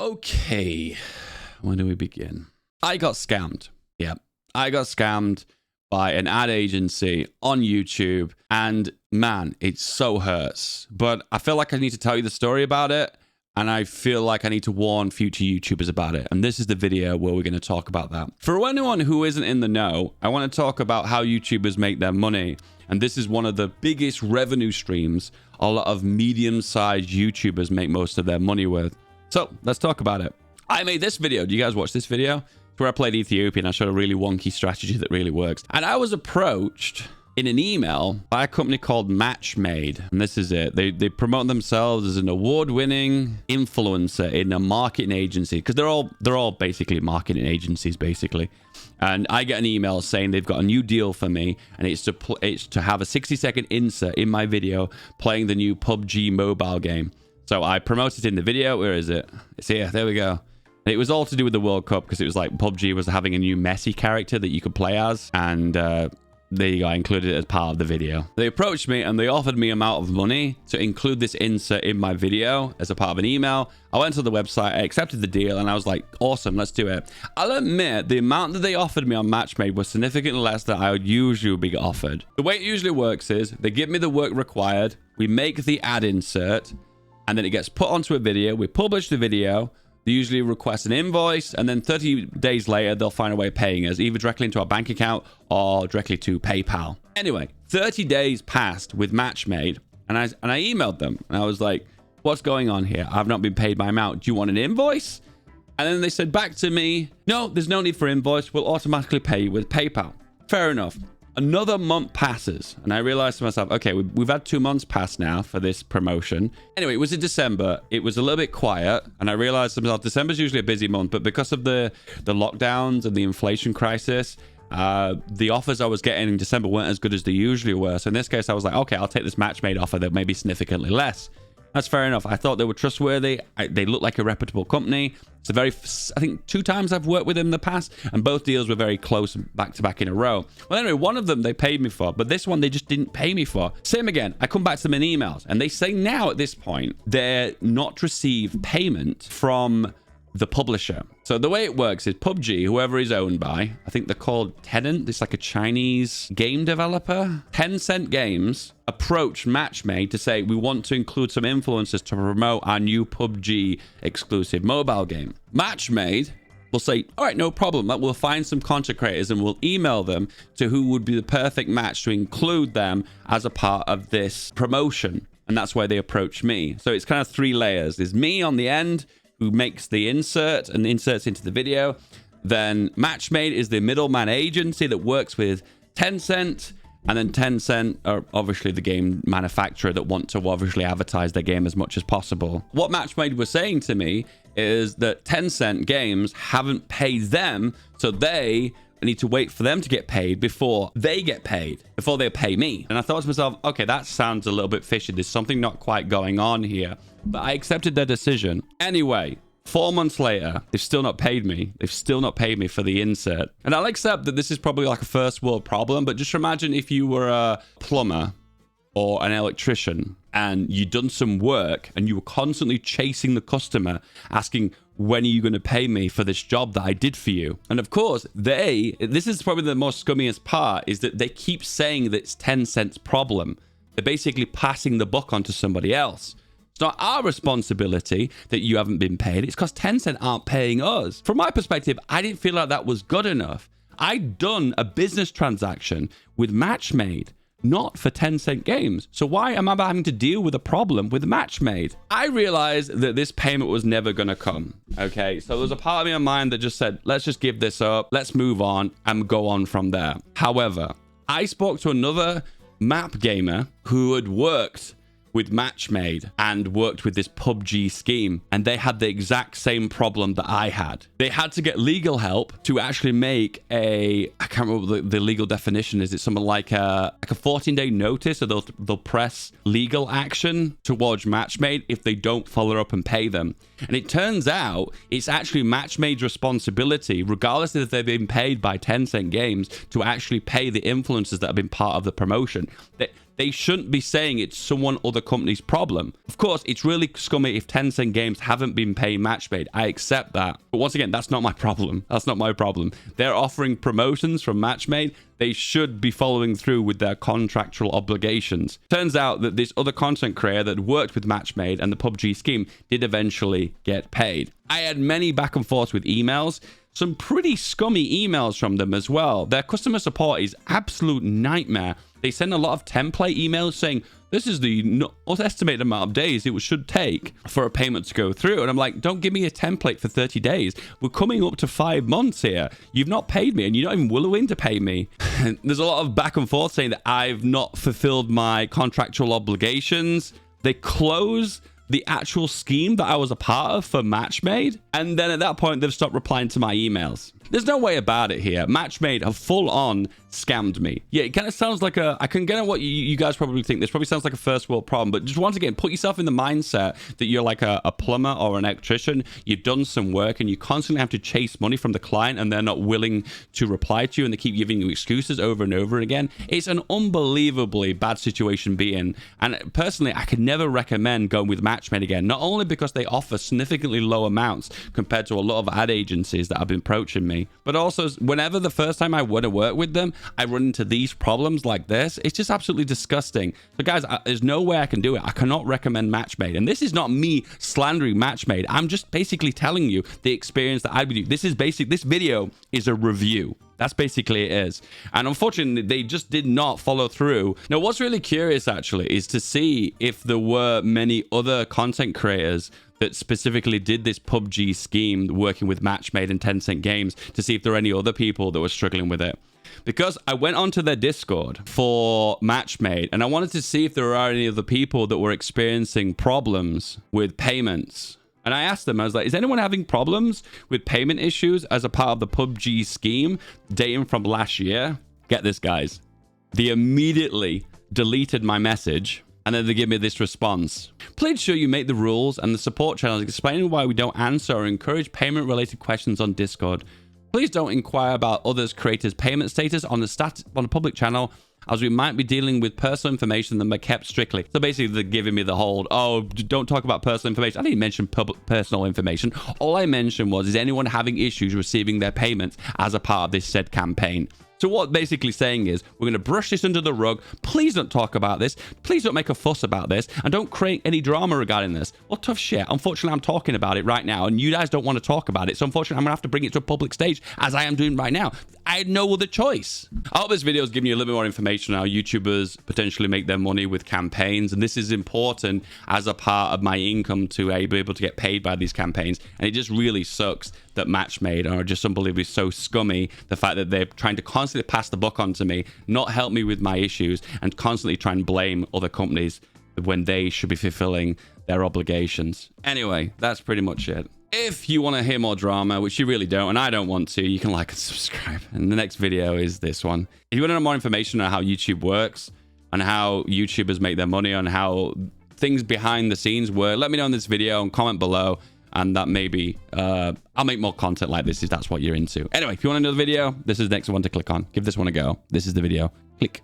Okay, where do we begin? I got scammed. Yeah, I got scammed by an ad agency on YouTube, and man, it so hurts. But I feel like I need to tell you the story about it, and I feel like I need to warn future YouTubers about it. And this is the video where we're going to talk about that. For anyone who isn't in the know, I want to talk about how YouTubers make their money. And this is one of the biggest revenue streams a lot of medium-sized YouTubers make most of their money with. So let's talk about it. I made this video. Do you guys watch this video? It's where I played Ethiopian. I showed a really wonky strategy that really works. And I was approached in an email by a company called Matchmade. And this is it. They promote themselves as an award-winning influencer in a marketing agency, because they're all basically marketing agencies, basically. And I get an email saying they've got a new deal for me, and it's to have a 60-second insert in my video playing the new PUBG mobile game. So I promoted it in the video. Where is it? It's here. There we go. And it was all to do with the World Cup, because it was like PUBG was having a new Messi character that you could play as. And there you go. I included it as part of the video. They approached me and they offered me amount of money to include this insert in my video as a part of an email. I went to the website, I accepted the deal, and I was like, awesome, let's do it. I'll admit, the amount that they offered me on Matchmade was significantly less than I would usually be offered. The way it usually works is they give me the work required, we make the ad insert, and then it gets put onto a video. We publish the video. They usually request an invoice, and then 30 days later, they'll find a way of paying us, either directly into our bank account or directly to PayPal. Anyway, 30 days passed with Matchmade, and I emailed them, and I was like, what's going on here? I've not been paid my amount. Do you want an invoice? And then they said back to me, no, there's no need for invoice. We'll automatically pay you with PayPal. Fair enough. Another month passes, and I realized to myself, okay, we've had 2 months pass now for this promotion. Anyway, it was in December. It was a little bit quiet, and I realized to myself, December's usually a busy month, but because of the lockdowns and the inflation crisis, the offers I was getting in December weren't as good as they usually were. So in this case, I was like, okay, I'll take this Matchmade offer that may be significantly less. That's fair enough. I thought they were trustworthy. They looked like a reputable company. It's a very, I think 2 times I've worked with them in the past, and both deals were very close back to back in a row. Well, anyway, one of them they paid me for, but this one they just didn't pay me for. Same again. I come back to them in emails, and they say now at this point, they're not receive payment from the publisher. So the way it works is PUBG, whoever is owned by, I think they're called Tenant. It's like a Chinese game developer. Tencent Games approached Matchmade to say, we want to include some influencers to promote our new PUBG exclusive mobile game. Matchmade will say, all right, no problem. We'll find some content creators and we'll email them to who would be the perfect match to include them as a part of this promotion. And that's why they approached me. So it's kind of 3 layers. There's me on the end, who makes the insert and inserts into the video. Then Matchmade is the middleman agency that works with Tencent. And then Tencent are obviously the game manufacturer that want to obviously advertise their game as much as possible. What Matchmade was saying to me is that Tencent Games haven't paid them, so they need to wait for them to get paid before they get paid, before they pay me. And I thought to myself, okay, that sounds a little bit fishy. There's something not quite going on here. But I accepted their decision. Anyway, 4 months later, they've still not paid me. They've still not paid me for the insert. And I'll accept that this is probably like a first world problem, but just imagine if you were a plumber or an electrician and you'd done some work and you were constantly chasing the customer, asking, when are you going to pay me for this job that I did for you? And of course, this is probably the most scummiest part, is that they keep saying that it's Tencent's problem. They're basically passing the buck onto somebody else. It's not our responsibility that you haven't been paid. It's because Tencent aren't paying us. From my perspective, I didn't feel like that was good enough. I'd done a business transaction with Matchmade, not for Tencent Games. So why am I having to deal with a problem with Matchmade? I realized that this payment was never going to come. Okay, so there was a part of me in mind that just said, let's just give this up. Let's move on and go on from there. However, I spoke to another map gamer who had worked with Matchmade and worked with this PUBG scheme, and they had the exact same problem that I had. They had to get legal help to actually make I can't remember what the legal definition is. It's something like a 14-day notice, so they'll press legal action towards Matchmade if they don't follow up and pay them. And it turns out it's actually Matchmade's responsibility, regardless if they've been paid by Tencent Games, to actually pay the influencers that have been part of the promotion. They shouldn't be saying it's someone other company's problem. Of course, it's really scummy if Tencent Games haven't been paying Matchmade. I accept that. But once again, that's not my problem. That's not my problem. They're offering promotions from Matchmade. They should be following through with their contractual obligations. Turns out that this other content creator that worked with Matchmade and the PUBG scheme did eventually get paid. I had many back and forths with emails. Some pretty scummy emails from them as well. Their customer support is absolute nightmare. They send a lot of template emails saying, this is the estimated amount of days it should take for a payment to go through. And I'm like, don't give me a template for 30 days. We're coming up to 5 months here. You've not paid me and you're not even willing to pay me. There's a lot of back and forth saying that I've not fulfilled my contractual obligations. They close the actual scheme that I was a part of for Matchmade. And then at that point, they've stopped replying to my emails. There's no way about it here. Matchmade have full on scammed me. Yeah, it kind of sounds like I can get on what you guys probably think. This probably sounds like a first world problem, but just once again, put yourself in the mindset that you're like a plumber or an electrician. You've done some work and you constantly have to chase money from the client and they're not willing to reply to you and they keep giving you excuses over and over again. It's an unbelievably bad situation to be in. And personally, I could never recommend going with Matchmade again, not only because they offer significantly low amounts compared to a lot of ad agencies that have been approaching me, but also whenever the first time I would have worked with them, I run into these problems like this. It's just absolutely disgusting. So guys, there's no way I can do it. I cannot recommend Matchmade. And this is not me slandering Matchmade. I'm just basically telling you the experience that I've been doing. This video is a review. That's basically it is. And unfortunately, they just did not follow through. Now, what's really curious actually is to see if there were many other content creators that specifically did this PUBG scheme working with Matchmade and Tencent Games, to see if there are any other people that were struggling with it. Because I went onto their Discord for Matchmade and I wanted to see if there are any other people that were experiencing problems with payments. And I asked them, I was like, is anyone having problems with payment issues as a part of the PUBG scheme dating from last year? Get this, guys. They immediately deleted my message and then they give me this response. Please ensure you make the rules and the support channels explaining why we don't answer or encourage payment related questions on Discord. Please don't inquire about others' creators' payment status on the public channel, as we might be dealing with personal information that may be kept strictly. So basically, they're giving me the whole, oh, don't talk about personal information. I didn't mention personal information. All I mentioned was, is anyone having issues receiving their payments as a part of this said campaign? So what basically saying is, we're going to brush this under the rug. Please don't talk about this. Please don't make a fuss about this. And don't create any drama regarding this. Well, tough shit. Unfortunately, I'm talking about it right now. And you guys don't want to talk about it. So unfortunately, I'm going to have to bring it to a public stage, as I am doing right now. I had no other choice. I hope this video is giving you a little bit more information on how YouTubers potentially make their money with campaigns. And this is important as a part of my income to be able to get paid by these campaigns. And it just really sucks that Matchmade are just unbelievably so scummy. The fact that they're trying to constantly pass the buck on to me, not help me with my issues, and constantly try and blame other companies when they should be fulfilling their obligations. Anyway, that's pretty much it. If you want to hear more drama, which you really don't, and I don't want to, you can like and subscribe. And the next video is this one. If you want to know more information on how YouTube works and how YouTubers make their money, on how things behind the scenes work, let me know in this video and comment below. And that maybe I'll make more content like this if that's what you're into. Anyway, if you want another video, this is the next one to click on. Give this one a go. This is the video. Click.